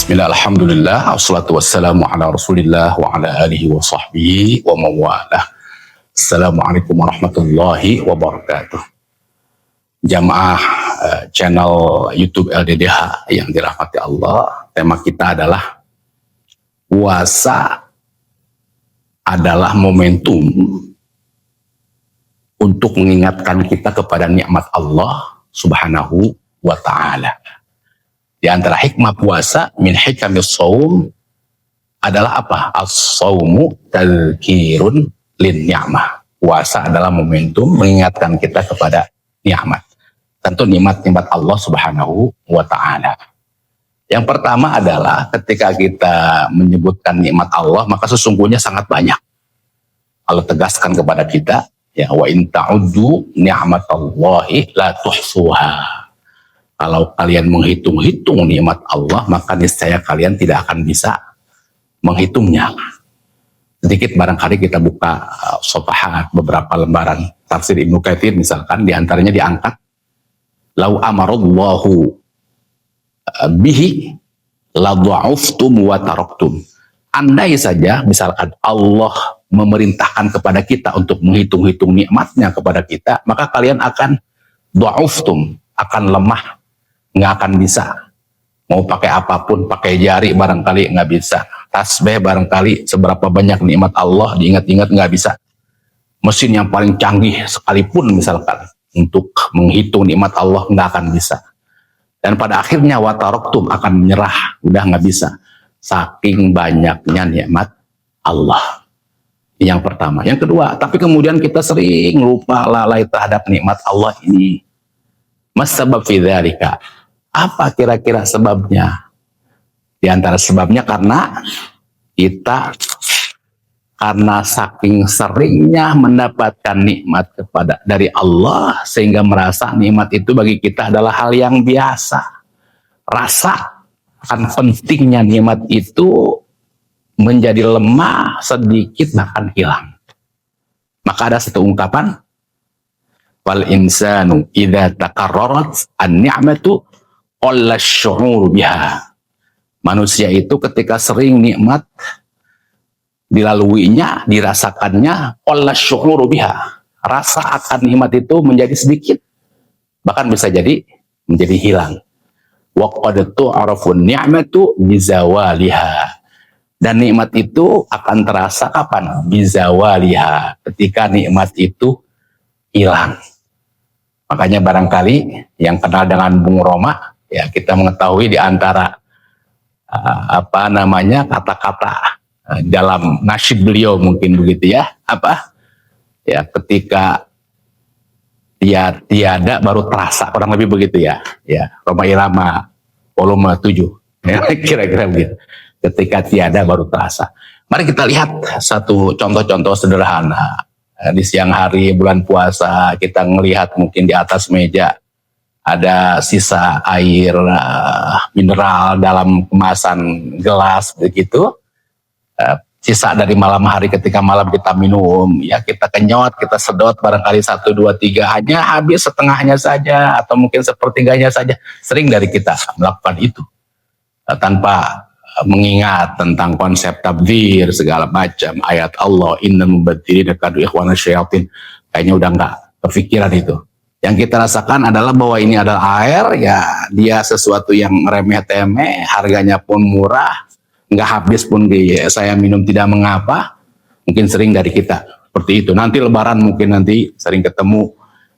Bismillah, alhamdulillah, wassalatu wassalamu ala rasulillah wa ala alihi wa sahbihi wa mawalah. Assalamualaikum warahmatullahi wabarakatuh. Jamaah channel YouTube LDDH yang dirahmati Allah, tema kita adalah puasa adalah momentum untuk mengingatkan kita kepada nikmat Allah subhanahu wa ta'ala. Di antara hikmah puasa min hikamis shaum adalah apa? As-shaumu tadzkirun lin ni'mah. Puasa adalah momentum mengingatkan kita kepada nikmat. Tentu nikmat-nikmat Allah Subhanahu wa taala. Yang pertama adalah ketika kita menyebutkan nikmat Allah, maka sesungguhnya sangat banyak. Allah tegaskan kepada kita, ya wa in ta'uddu ni'matallahi la tuhsuha. Kalau kalian menghitung-hitung nikmat Allah, maka niscaya kalian tidak akan bisa menghitungnya. Sedikit barangkali kita buka sofahat beberapa lembaran tafsir Ibnu Katsir misalkan, diantaranya diangkat lau amarallahu bihi la dha'uftum wa taraktum. Andai saja misalkan Allah memerintahkan kepada kita untuk menghitung-hitung nikmatnya kepada kita, maka kalian akan dha'uftum, akan lemah, nggak akan bisa. Mau pakai apapun, pakai jari barangkali nggak bisa. Tasbih barangkali seberapa banyak nikmat Allah diingat-ingat nggak bisa. Mesin yang paling canggih sekalipun misalkan untuk menghitung nikmat Allah nggak akan bisa. Dan pada akhirnya wataraktum, akan menyerah, udah nggak bisa. Saking banyaknya nikmat Allah. Yang pertama. Yang kedua, tapi kemudian kita sering lupa lalai terhadap nikmat Allah ini. Mas sabab fi dzalika. Apa kira-kira sebabnya? Di antara sebabnya karena saking seringnya mendapatkan nikmat dari Allah sehingga merasa nikmat itu bagi kita adalah hal yang biasa. Rasa akan pentingnya nikmat itu menjadi lemah, sedikit bahkan hilang. Maka ada satu ungkapan, wal insanu idza takarrarat an-ni'matu qalla asy-syu'ur biha. Manusia itu ketika sering nikmat dilaluinya, dirasakannya, qalla asy-syu'ur biha. Rasa akan nikmat itu menjadi sedikit, bahkan bisa jadi menjadi hilang. Wa qad tu'rafu an-ni'matu bizawaliha. Dan nikmat itu akan terasa kapan? Bizawaliha, ketika nikmat itu hilang. Makanya barangkali yang kenal dengan Bung Roma, ya kita mengetahui di antara kata-kata dalam nasyid beliau mungkin begitu ya, ya ketika dia tiada baru terasa, kurang lebih begitu ya, Roma Irama volume 7, ya, kira-kira begitu. Ketika tiada baru terasa. Mari kita lihat satu contoh-contoh sederhana. Di siang hari bulan puasa kita melihat mungkin di atas meja ada sisa air mineral dalam kemasan gelas begitu, sisa dari malam hari ketika malam kita minum, ya kita kenyot, kita sedot barangkali 1, 2, 3, hanya habis setengahnya saja atau mungkin sepertiganya saja. Sering dari kita melakukan itu tanpa mengingat tentang konsep tabdzir segala macam, ayat Allah innal mubadzirina kanu ikhwana syayatin, kayaknya udah nggak kepikiran itu. Yang kita rasakan adalah bahwa ini adalah air, ya dia sesuatu yang remeh-temeh, harganya pun murah, nggak habis pun saya minum tidak mengapa. Mungkin sering dari kita seperti itu. Nanti lebaran mungkin nanti sering ketemu,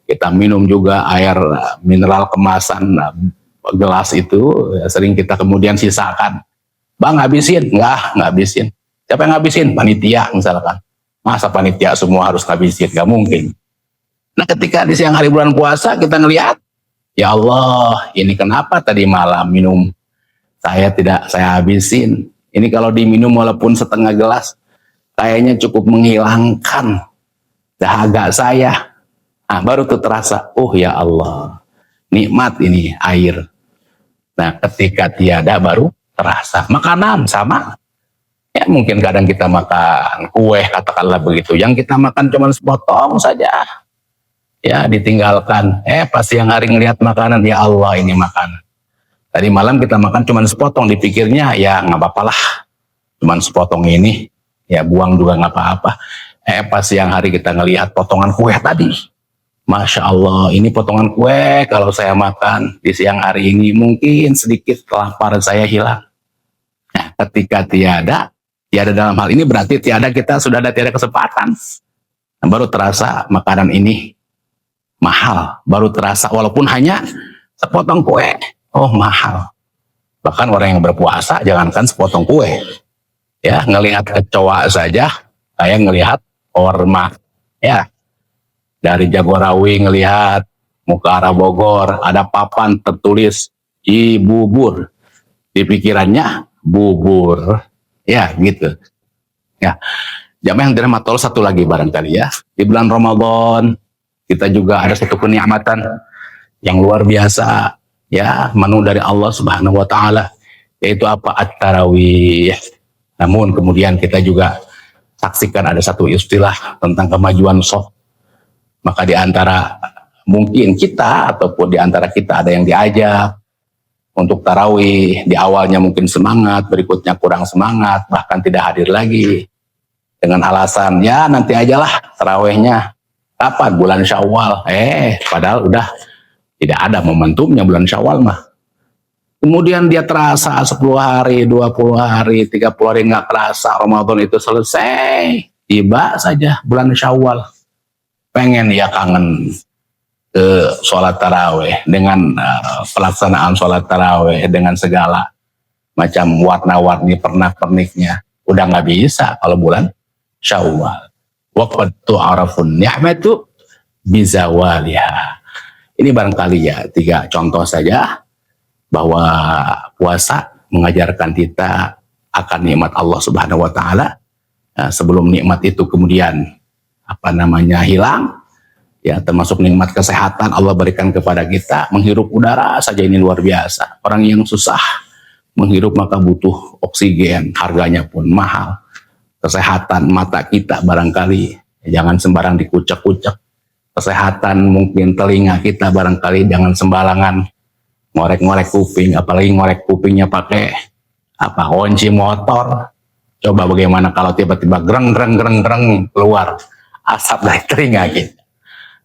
kita minum juga air mineral kemasan gelas itu, sering kita kemudian sisakan. Bang, habisin? Nggak habisin. Siapa yang ngabisin? Panitia misalkan. Masa panitia semua harus ngabisin? Nggak mungkin. Nah ketika di siang hari bulan puasa kita ngelihat, ya Allah, ini kenapa tadi malam minum saya habisin. Ini kalau diminum walaupun setengah gelas, kayaknya cukup menghilangkan dahaga saya. Nah baru tuh terasa, oh ya Allah, nikmat ini air. Nah ketika tiada baru terasa. Makanan sama, ya mungkin kadang kita makan kue katakanlah begitu, yang kita makan cuma sepotong saja, ya ditinggalkan, pas siang hari ngelihat makanan, ya Allah ini makanan, Tadi malam kita makan cuman sepotong, dipikirnya ya nggak apa-apa lah, cuman sepotong ini, ya buang juga nggak apa-apa. Pas siang hari kita ngelihat potongan kue tadi, Masya Allah, ini potongan kue kalau saya makan di siang hari ini mungkin sedikit kelaparan saya hilang. Nah, ketika tiada dalam hal ini berarti kita sudah tiada kesempatan. Nah, baru terasa makanan ini mahal, baru terasa walaupun hanya sepotong kue, oh mahal. Bahkan orang yang berpuasa jangankan sepotong kue, ya ngelihat kecoa saja kayak ngelihat orma, ya. Dari Jagorawi ngelihat muka arah Bogor ada papan tertulis Ibubur, di pikirannya bubur, ya gitu. Ya, jamaah yang dirahmati Allah, satu lagi barangkali ya, di bulan Ramadan kita juga ada satu kenikmatan yang luar biasa, ya, menu dari Allah Subhanahu wa taala, yaitu apa? At-tarawih. Namun kemudian kita juga saksikan ada satu istilah tentang kemajuan soft. Maka di antara mungkin kita ataupun di antara kita ada yang diajak untuk tarawih, di awalnya mungkin semangat, berikutnya kurang semangat, bahkan tidak hadir lagi dengan alasan ya nanti ajalah tarawihnya kapan, bulan Syawal. Padahal udah tidak ada momentumnya bulan Syawal mah. Kemudian dia terasa 10 hari, 20 hari, 30 hari nggak terasa Ramadan itu selesai, tiba saja bulan Syawal. Pengen ya kangen ke sholat tarawih dengan pelaksanaan sholat tarawih dengan segala macam warna-warni pernak-perniknya. Udah nggak bisa kalau bulan Syawal. Waqad tu'arafun ni'matu bizawaliha. Ini barangkali ya 3 contoh saja bahwa puasa mengajarkan kita akan nikmat Allah Subhanahu wa taala. Sebelum nikmat itu kemudian hilang, ya, termasuk nikmat kesehatan Allah berikan kepada kita. Menghirup udara saja ini luar biasa. Orang yang susah menghirup maka butuh oksigen, harganya pun mahal. Kesehatan mata kita barangkali jangan sembarang dikucek-kucek. Kesehatan mungkin telinga kita barangkali jangan sembarangan ngorek-ngorek kuping, apalagi ngorek kupingnya pakai kunci motor. Coba bagaimana kalau tiba-tiba greng keluar asap dari telinga kita,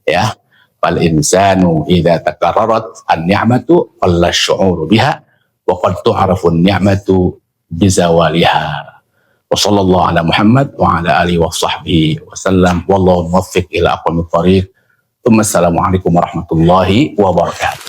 ya. Fal insanu idza takarrarat an-ni'matu qalla syu'uru biha wa qad tu'rafu an-ni'matu bizawaliha. Wa sallallahu ala Muhammad wa ala alihi wa sahbihi wa sallam wallahu muwaffiq ila aqwamit thariq. Assalamualaikum warahmatullahi wabarakatuh.